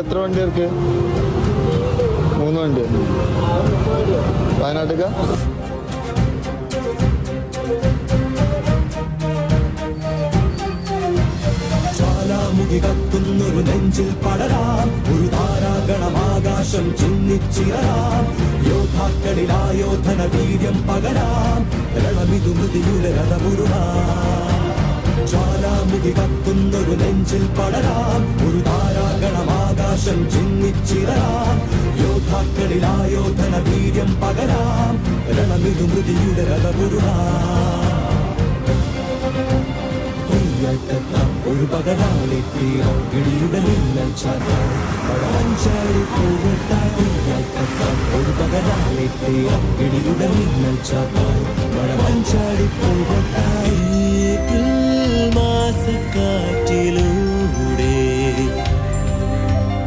എത്ര വണ്ടി ഇருக்கு? 3 വണ്ടി. വയനാട്ടിക്ക ജ്വാലാമുഖി കത്തുന്നൊരു നെഞ്ചിൽ പടരാം, ഒരു താരാഗണമാകാശം ചിന്നിച്ചിറരാം, യോദ്ധാക്കളിലായോധന വീര്യം പകരാം, രണമിതു മൃതിയുടെ രഥമുരുളാം. ജ്വാലാമുഖി കത്തുന്നൊരു നെഞ്ചിൽ പടരാം, ഒരു താരാഗണമാകാശം ചിന്നിച്ചിറരാം, യോദ്ധാക്കളിലായോധന വീര്യം പകരാം, രണമിതു മൃതിയുടെ രഥമുരുളാം. ഒരു പകരാളി തീരം ഇടിയുടെ മിന്നൽ ചാർത്താൻ പടവഞ്ചാടി പൂവിട്ടാൻ. ഒരു പകരാളി തീരം ഇടിയുടെ മിന്നൽ ചാർത്താൻ പടവഞ്ചാടി പൂവിട്ടാൻ.